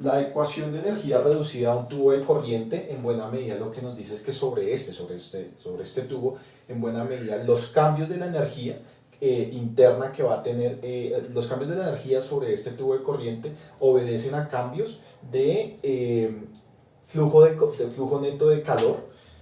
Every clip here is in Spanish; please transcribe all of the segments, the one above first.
La ecuación de energía reducida a un tubo de corriente, en buena medida lo que nos dice es que sobre este tubo, en buena medida los cambios de la energía interna que va a tener, los cambios de la energía sobre este tubo de corriente obedecen a cambios de, de flujo neto de calor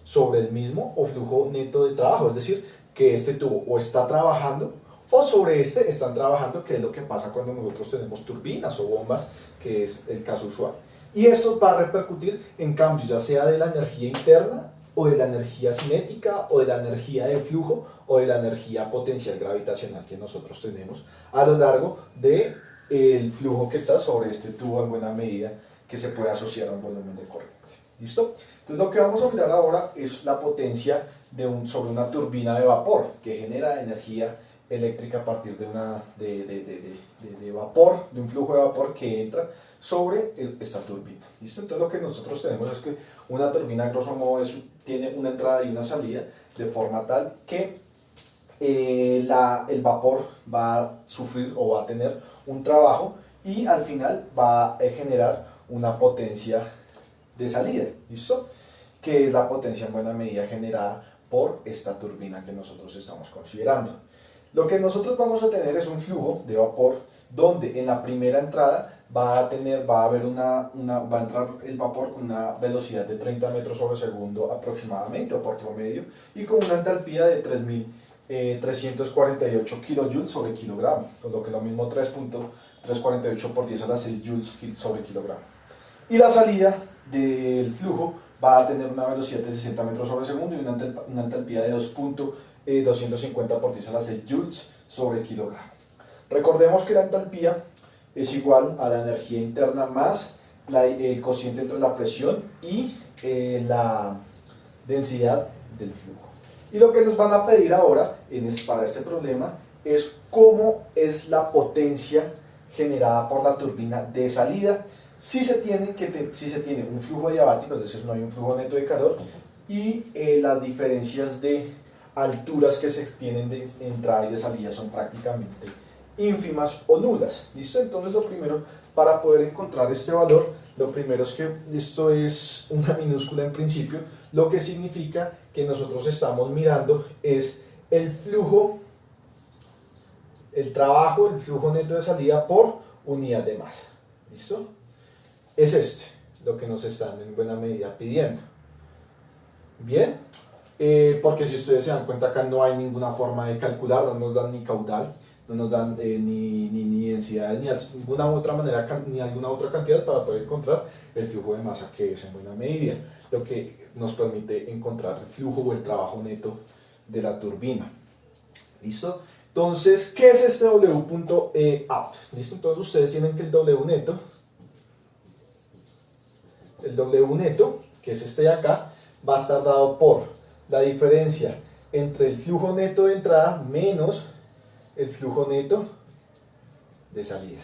sobre el mismo o flujo neto de trabajo, es decir, que este tubo o está trabajando o sobre este están trabajando, que es lo que pasa cuando nosotros tenemos turbinas o bombas, que es el caso usual. Y esto va a repercutir en cambios, ya sea de la energía interna, o de la energía cinética, o de la energía de flujo, o de la energía potencial gravitacional que nosotros tenemos a lo largo del flujo que está sobre este tubo en buena medida, que se puede asociar a un volumen de corriente. ¿Listo? Entonces lo que vamos a mirar ahora es la potencia sobre una turbina de vapor que genera energía eléctrica a partir de vapor, de un flujo de vapor que entra sobre esta turbina. ¿Listo? Entonces lo que nosotros tenemos es que una turbina, grosso modo, tiene una entrada y una salida de forma tal que el vapor va a sufrir o va a tener un trabajo y al final va a generar una potencia de salida. ¿Listo? Que es la potencia en buena medida generada por esta turbina que nosotros estamos considerando. Lo que nosotros vamos a tener es un flujo de vapor donde en la primera entrada va a entrar el vapor con una velocidad de 30 metros sobre segundo aproximadamente o por promedio y con una entalpía de 3.348 kilojoules sobre kilogramo, por lo que lo mismo 3.348 por 10 a la 6 joules sobre kilogramo. Y la salida del flujo va a tener una velocidad de 60 metros sobre segundo y una entalpía de 250 por 10 a la 6 joules sobre kilogramo. Recordemos que la entalpía es igual a la energía interna más el cociente entre la presión y la densidad del flujo. Y lo que nos van a pedir ahora para este problema es cómo es la potencia generada por la turbina de salida si se tiene un flujo diabático, es decir, no hay un flujo neto de calor, y las diferencias de alturas que se tienen de entrada y de salida son prácticamente ínfimas o nulas. ¿Listo? Entonces lo primero, para poder encontrar este valor, lo primero es que esto es una minúscula en principio, lo que significa que nosotros estamos mirando es el flujo, el trabajo, el flujo neto de salida por unidad de masa. ¿Listo? Es este lo que nos están en buena medida pidiendo. Bien, porque si ustedes se dan cuenta acá no hay ninguna forma de calcular, no nos dan ni caudal, no nos dan ni densidad, ni ninguna otra manera, ni alguna otra cantidad para poder encontrar el flujo de masa, que es en buena medida lo que nos permite encontrar el flujo o el trabajo neto de la turbina. ¿Listo? Entonces, ¿qué es este W.out? ¿Listo? Entonces ustedes tienen que el W neto, que es este de acá, va a estar dado por la diferencia entre el flujo neto de entrada menos el flujo neto de salida.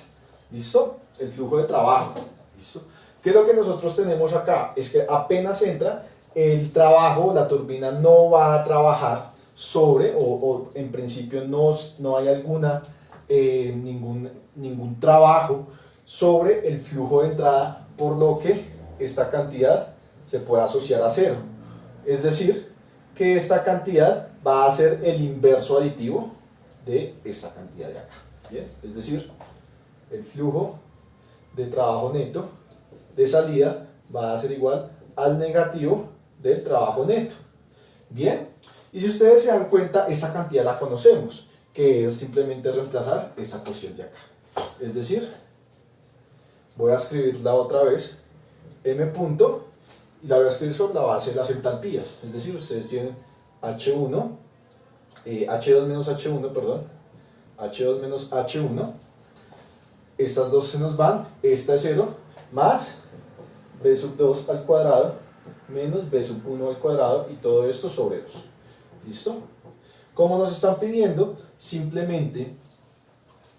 ¿Listo? El flujo de trabajo. ¿Listo? ¿Qué es lo que nosotros tenemos acá? Es que apenas entra el trabajo, la turbina no va a trabajar sobre, o en principio no hay ningún trabajo sobre el flujo de entrada, por lo que esta cantidad se puede asociar a cero. Es decir, que esta cantidad va a ser el inverso aditivo de esta cantidad de acá. ¿Bien? Es decir, el flujo de trabajo neto de salida va a ser igual al negativo del trabajo neto. Bien, y si ustedes se dan cuenta, esta cantidad la conocemos, que es simplemente reemplazar esta cuestión de acá. Es decir, voy a escribirla otra vez, m punto, y la voy a escribir sobre la base de las entalpías. Es decir, ustedes tienen H1, H2 menos H1, perdón, H2 menos H1, estas dos se nos van, esta es 0, más B sub 2 al cuadrado, menos B sub 1 al cuadrado, y todo esto sobre 2. ¿Listo? Como nos están pidiendo, simplemente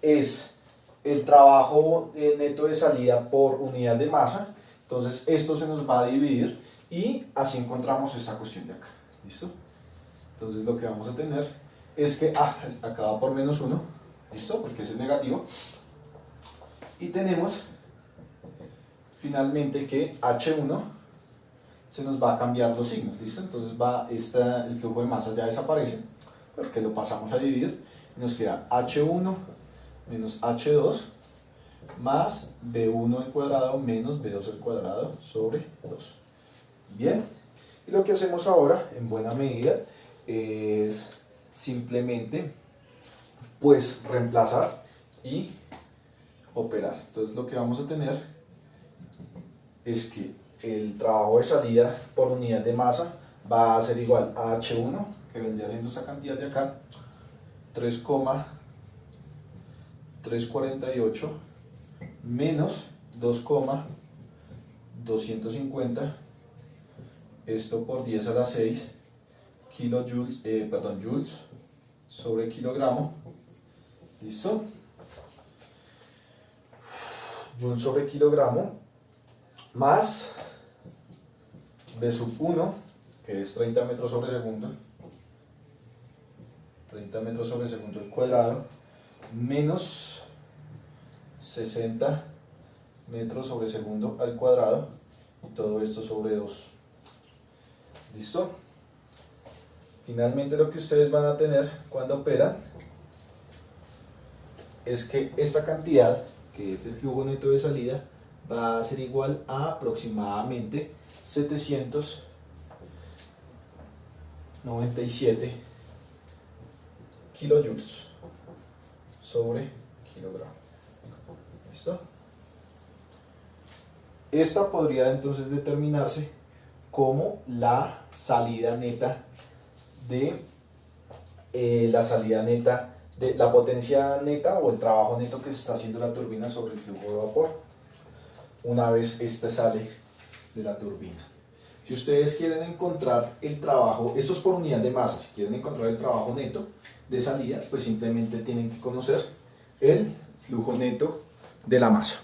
es el trabajo neto de salida por unidad de masa, entonces esto se nos va a dividir y así encontramos esta cuestión de acá. ¿Listo? Entonces lo que vamos a tener es que acá va por menos 1, ¿listo? Porque ese es negativo. Y tenemos finalmente que H1 se nos va a cambiar los signos, ¿listo? Entonces el flujo de masa ya desaparece, porque lo pasamos a dividir, y nos queda H1 menos H2 más B1 al cuadrado menos B2 al cuadrado sobre 2. Bien, y lo que hacemos ahora, en buena medida, es simplemente pues reemplazar y operar. Entonces lo que vamos a tener es que el trabajo de salida por unidad de masa va a ser igual a H1, que vendría siendo esta cantidad de acá, 3,348 menos 2,250, esto por 10 a la 6 joules sobre kilogramo. ¿Listo? Joules sobre kilogramo más B sub 1, que es 30 metros sobre segundo, 30 metros sobre segundo al cuadrado, menos 60 metros sobre segundo al cuadrado, y todo esto sobre 2. ¿Listo? Finalmente lo que ustedes van a tener cuando operan es que esta cantidad, que es el flujo neto de salida, va a ser igual a aproximadamente 797 kilojoules sobre kilogramo. ¿Listo? Esta podría entonces determinarse como la salida neta de la potencia neta o el trabajo neto que se está haciendo la turbina sobre el flujo de vapor una vez este sale de la turbina. Si ustedes quieren encontrar el trabajo, esto es por unidad de masa, si quieren encontrar el trabajo neto de salida, pues simplemente tienen que conocer el flujo neto de la masa.